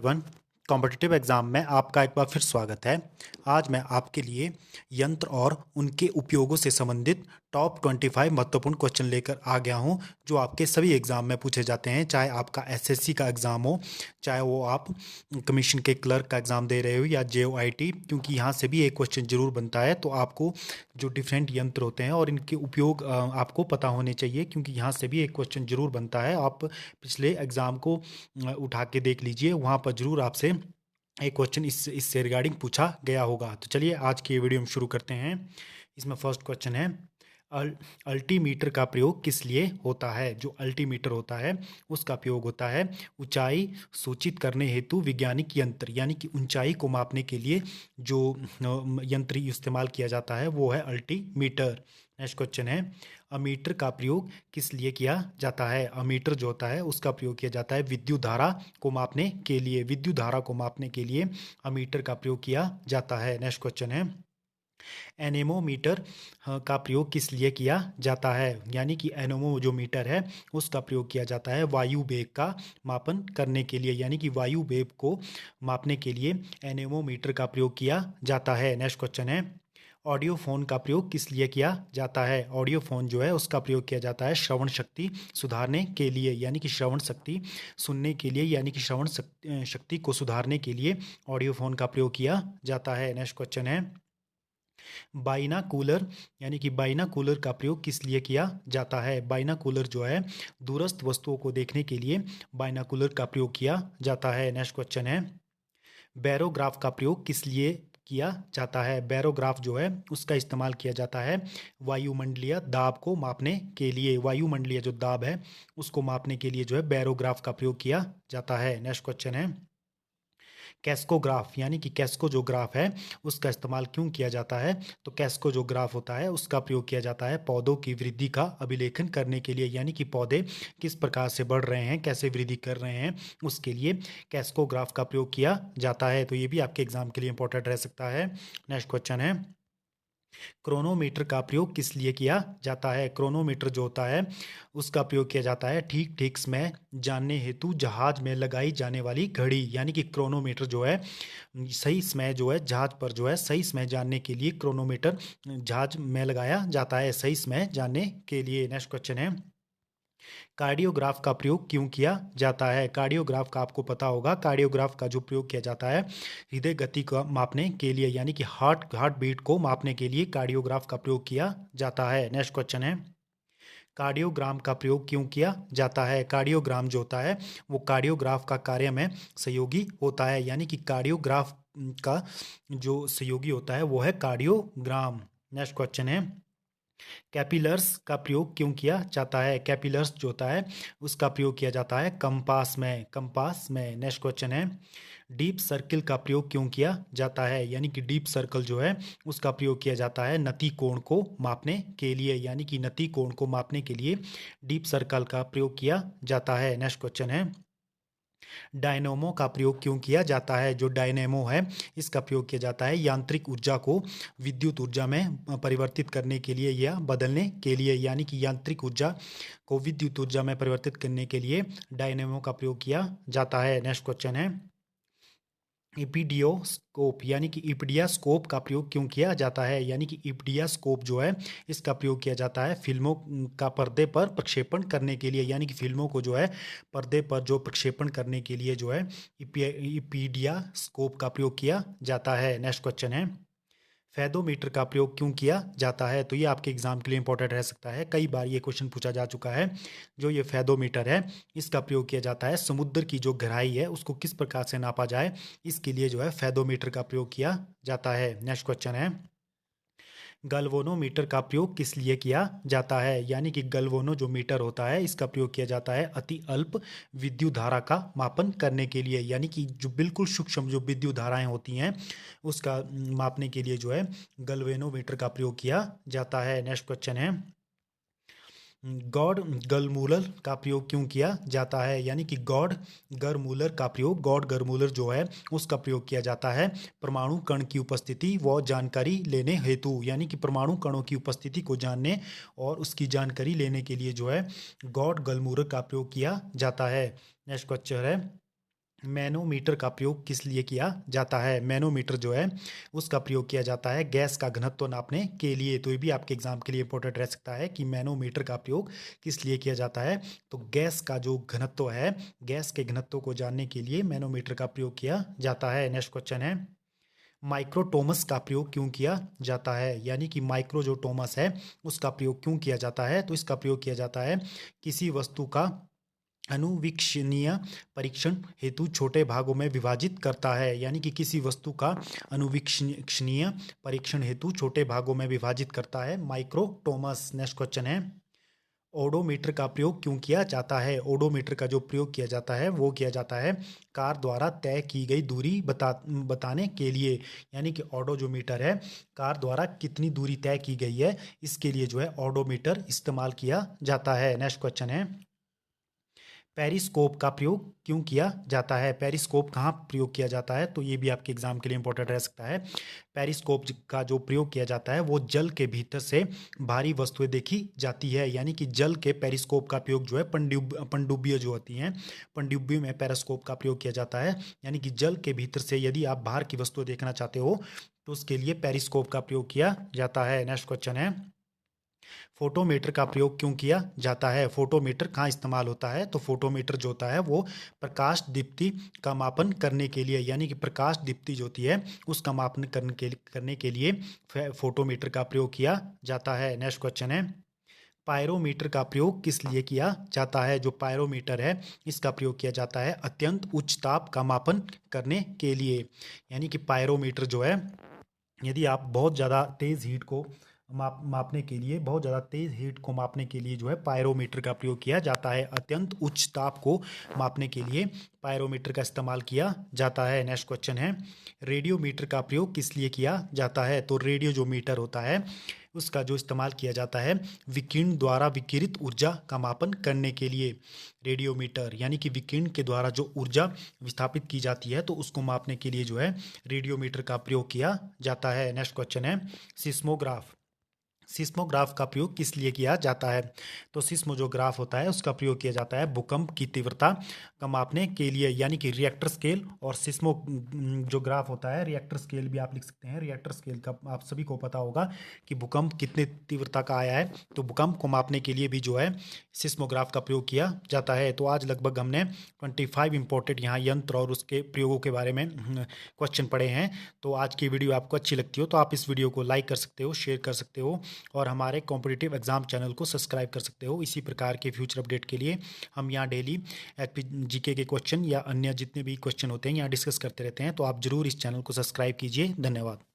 Everyone, competitive exam में आपका एक बार फिर स्वागत है। आज मैं आपके लिए यंत्र और उनके उपयोगों से संबंधित टॉप 25 महत्वपूर्ण क्वेश्चन लेकर आ गया हूं, जो आपके सभी एग्ज़ाम में पूछे जाते हैं, चाहे आपका एसएससी का एग्ज़ाम हो, चाहे वो आप कमीशन के क्लर्क का एग्ज़ाम दे रहे हो या जेओआईटी, क्योंकि यहाँ से भी एक क्वेश्चन ज़रूर बनता है। तो आपको जो डिफरेंट यंत्र होते हैं और इनके उपयोग आपको पता होने चाहिए, क्योंकि यहाँ से भी एक क्वेश्चन ज़रूर बनता है। आप पिछले एग्ज़ाम को उठा के देख लीजिए, वहाँ पर ज़रूर आपसे एक क्वेश्चन इससे रिगार्डिंग पूछा गया होगा। तो चलिए आज की वीडियो हम शुरू करते हैं। इसमें फर्स्ट क्वेश्चन है, अल्टीमीटर का प्रयोग किस लिए होता है। जो अल्टीमीटर होता है उसका प्रयोग होता है ऊंचाई सूचित करने हेतु वैज्ञानिक यंत्र, यानी कि ऊंचाई को मापने के लिए जो यंत्र इस्तेमाल किया जाता है वो है अल्टीमीटर। नेक्स्ट क्वेश्चन है, अमीटर का प्रयोग किस लिए किया जाता है। अमीटर जो होता है उसका प्रयोग किया जाता है विद्युत धारा को मापने के लिए। विद्युत धारा को मापने के लिए अमीटर का प्रयोग किया जाता है। नेक्स्ट क्वेश्चन है, एनेमोमीटर का प्रयोग किस लिए किया जाता है। यानी कि एनेमो जो मीटर है उसका प्रयोग किया जाता है वायु वेग का मापन करने के लिए, यानी कि वायु वेग को मापने के लिए एनेमोमीटर का प्रयोग किया जाता है। नेक्स्ट क्वेश्चन है, ऑडियो फोन का प्रयोग किस लिए किया जाता है। ऑडियो फोन जो है उसका प्रयोग किया जाता है श्रवण शक्ति सुधारने के लिए, यानी कि श्रवण शक्ति सुनने के लिए, यानी कि श्रवण शक्ति को सुधारने के लिए ऑडियो फोन का प्रयोग किया जाता है। नेक्स्ट क्वेश्चन है, बाइनाकुलर, यानी कि बाइनाकुलर का प्रयोग किस लिए किया जाता है। बाइनाकुलर जो है दूरस्थ वस्तुओं को देखने के लिए बाइनाकुलर का प्रयोग किया जाता है। नेक्स्ट क्वेश्चन है, बैरोग्राफ का प्रयोग किस लिए किया जाता है। बैरोग्राफ जो है उसका इस्तेमाल किया जाता है वायुमंडलीय दाब को मापने के लिए। वायुमंडलीय जो दाब है उसको मापने के लिए जो है बैरोग्राफ का प्रयोग किया जाता है। नेक्स्ट क्वेश्चन है, कैस्कोग्राफ, यानी कि कैस्को जो ग्राफ है उसका इस्तेमाल क्यों किया जाता है। तो कैस्को जो ग्राफ होता है उसका प्रयोग किया जाता है पौधों की वृद्धि का अभिलेखन करने के लिए, यानी कि पौधे किस प्रकार से बढ़ रहे हैं, कैसे वृद्धि कर रहे हैं, उसके लिए कैस्कोग्राफ का प्रयोग किया जाता है। तो ये भी आपके एग्जाम के लिए इंपॉर्टेंट रह सकता है। नेक्स्ट क्वेश्चन है, क्रोनोमीटर का प्रयोग किस लिए किया जाता है। क्रोनोमीटर जो होता है उसका प्रयोग किया जाता है ठीक ठीक समय जानने हेतु जहाज में लगाई जाने वाली घड़ी, यानी कि क्रोनोमीटर जो है सही समय जो है जहाज पर जो है सही समय जानने के लिए क्रोनोमीटर जहाज में लगाया जाता है सही समय जानने के लिए। नेक्स्ट क्वेश्चन है, कार्डियोग्राफ का प्रयोग क्यों किया जाता है। कार्डियोग्राफ का आपको पता होगा, कार्डियोग्राफ का जो प्रयोग किया जाता है हृदय गति को मापने के लिए, यानी कि हार्ट बीट को मापने के लिए कार्डियोग्राफ का प्रयोग किया जाता है। नेक्स्ट क्वेश्चन है, कार्डियोग्राम का प्रयोग क्यों किया जाता है। कार्डियोग्राम जो होता है वो कार्डियोग्राफ का कार्य में सहयोगी होता है, यानी कि कार्डियोग्राफ का जो सहयोगी होता है वो है कार्डियोग्राम। नेक्स्ट क्वेश्चन है, कैपिलर्स का प्रयोग क्यों किया जाता है। कैपिलर्स जो होता है उसका प्रयोग किया जाता है कंपास में। नेक्स्ट क्वेश्चन है, डीप सर्किल का प्रयोग क्यों किया जाता है। यानी कि डीप सर्कल जो है उसका प्रयोग किया जाता है नति कोण को मापने के लिए, यानी कि नति कोण को मापने के लिए डीप सर्कल का प्रयोग किया जाता है। नेक्स्ट क्वेश्चन है, डायनेमो का प्रयोग क्यों किया जाता है। जो डायनेमो है इसका प्रयोग किया जाता है यांत्रिक ऊर्जा को विद्युत ऊर्जा में परिवर्तित करने के लिए या बदलने के लिए, यानी कि यांत्रिक ऊर्जा को विद्युत ऊर्जा में परिवर्तित करने के लिए डायनेमो का प्रयोग किया जाता है। नेक्स्ट क्वेश्चन है, इपीडियोस्कोप, यानी कि इपीडियास्कोप का प्रयोग क्यों किया जाता है। यानी कि इपीडियास्कोप जो है इसका प्रयोग किया जाता है फिल्मों का पर्दे पर प्रक्षेपण करने के लिए, यानी कि फिल्मों को जो है पर्दे पर जो प्रक्षेपण करने के लिए जो है इपीडियास्कोप का प्रयोग किया जाता है। नेक्स्ट क्वेश्चन है, फेदोमीटर का प्रयोग क्यों किया जाता है। तो ये आपके एग्जाम के लिए इंपॉर्टेंट रह सकता है, कई बार ये क्वेश्चन पूछा जा चुका है। जो ये फेदोमीटर है इसका प्रयोग किया जाता है समुद्र की जो गहराई है उसको किस प्रकार से नापा जाए, इसके लिए जो है फेदोमीटर का प्रयोग किया जाता है। नेक्स्ट क्वेश्चन है, गलवोनोमीटर का प्रयोग किस लिए किया जाता है। यानी कि गलवोनो जो मीटर होता है इसका प्रयोग किया जाता है अति अल्प विद्युत धारा का मापन करने के लिए, यानी कि जो बिल्कुल सूक्ष्म जो विद्युत धाराएं होती हैं उसका मापने के लिए जो है गलवेनोमीटर का प्रयोग किया जाता है। नेक्स्ट क्वेश्चन है, गॉड गलमूलर का प्रयोग क्यों किया जाता है। यानी कि गॉड गरमूलर जो है उसका प्रयोग किया जाता है परमाणु कण की उपस्थिति व जानकारी लेने हेतु, यानी कि परमाणु कणों की उपस्थिति को जानने और उसकी जानकारी लेने के लिए जो है गॉड गलमूलर का प्रयोग किया जाता है। नेक्स्ट क्वेश्चन है, मैनोमीटर का प्रयोग किस लिए किया जाता है? मैनोमीटर जो है उसका प्रयोग किया जाता है गैस का घनत्व नापने के लिए। तो ये भी आपके एग्जाम के लिए इंपॉर्टेंट रह सकता है कि मैनोमीटर का प्रयोग किस लिए किया जाता है। तो गैस का जो घनत्व है, गैस के घनत्व को जानने के लिए मैनोमीटर का प्रयोग किया जाता है। नेक्स्ट क्वेश्चन है, माइक्रोटोमस का प्रयोग क्यों किया जाता है? यानी कि माइक्रो जो टोमस है उसका प्रयोग क्यों किया जाता है? तो इसका प्रयोग किया जाता है किसी वस्तु का अनुवीक्षणीय परीक्षण हेतु छोटे भागों में विभाजित करता है। यानी कि किसी वस्तु का अनुवीक्षणीय परीक्षण हेतु छोटे भागों में विभाजित करता है माइक्रोटोमस। नेक्स्ट क्वेश्चन है, ओडोमीटर का प्रयोग क्यों किया जाता है? ओडोमीटर का जो प्रयोग किया जाता है वो किया जाता है कार द्वारा तय की गई दूरी बताने के लिए। यानी कि ऑडो जो मीटर है, कार द्वारा कितनी दूरी तय की गई है, इसके लिए जो है ओडोमीटर इस्तेमाल किया जाता है। नेक्स्ट क्वेश्चन है, पेरिस्कोप का प्रयोग क्यों किया जाता है? पेरिस्कोप कहाँ प्रयोग किया जाता है? तो ये भी आपके एग्जाम के लिए इंपॉर्टेंट रह सकता है। पेरिस्कोप का जो प्रयोग किया जाता है वो जल के भीतर से भारी वस्तुएं देखी जाती है। यानी कि जल के पेरिस्कोप का प्रयोग जो है पनडुब्बियां जो होती हैं, पनडुब्बी में पेरिस्कोप का प्रयोग किया जाता है। यानी कि जल के भीतर से यदि आप बाहर की वस्तु देखना चाहते हो तो उसके लिए पेरिस्कोप का प्रयोग किया जाता है। नेक्स्ट क्वेश्चन है, फोटोमीटर का प्रयोग क्यों किया जाता है? फोटोमीटर कहाँ इस्तेमाल होता है? तो फोटोमीटर जो होता है वो प्रकाश दीप्ति का मापन करने के लिए, यानी कि प्रकाश दीप्ति जो होती है उसका मापन करने के लिए फोटोमीटर का प्रयोग किया जाता है। नेक्स्ट क्वेश्चन है, पायरोमीटर का प्रयोग किस लिए किया जाता है? जो पायरोमीटर है इसका प्रयोग किया जाता है अत्यंत उच्च ताप का मापन करने के लिए। यानी कि पायरोमीटर जो है, यदि आप बहुत ज़्यादा तेज़ हीट को मापने के लिए, बहुत ज़्यादा तेज़ हीट को मापने के लिए जो है पायरोमीटर का प्रयोग किया जाता है। अत्यंत उच्च ताप को मापने के लिए पायरोमीटर का इस्तेमाल किया जाता है। नेक्स्ट क्वेश्चन है, रेडियोमीटर का प्रयोग किस लिए किया जाता है? तो रेडियो जो मीटर होता है उसका जो इस्तेमाल किया जाता है विकिरण द्वारा विकिरित ऊर्जा का मापन करने के लिए। रेडियोमीटर यानी कि विकिरण के द्वारा जो ऊर्जा विस्थापित की जाती है तो उसको मापने के लिए जो है रेडियोमीटर का प्रयोग किया जाता है। नेक्स्ट क्वेश्चन है, सिस्मोग्राफ। सिस्मोग्राफ का प्रयोग किस लिए किया जाता है? तो सिस्मोग्राफ होता है उसका प्रयोग किया जाता है भूकंप की तीव्रता का मापने के लिए। यानी कि रिएक्टर स्केल और सिस्मो जो ग्राफ होता है, रिएक्टर स्केल भी आप लिख सकते हैं। रिएक्टर स्केल का आप सभी को पता होगा कि भूकंप कितने तीव्रता का आया है, तो भूकंप को मापने के लिए भी जो है सिस्मोग्राफ का प्रयोग किया जाता है। तो आज लगभग हमने 25 इंपॉर्टेंट यहाँ यंत्र और उसके प्रयोगों के बारे में क्वेश्चन पढ़े हैं। तो आज की वीडियो आपको अच्छी लगती हो तो आप इस वीडियो को लाइक कर सकते हो, शेयर कर सकते हो और हमारे कॉम्पिटिटिव एग्जाम चैनल को सब्सक्राइब कर सकते हो। इसी प्रकार के फ्यूचर अपडेट के लिए हम यहाँ डेली जीके के क्वेश्चन या अन्य जितने भी क्वेश्चन होते हैं यहाँ डिस्कस करते रहते हैं। तो आप जरूर इस चैनल को सब्सक्राइब कीजिए। धन्यवाद।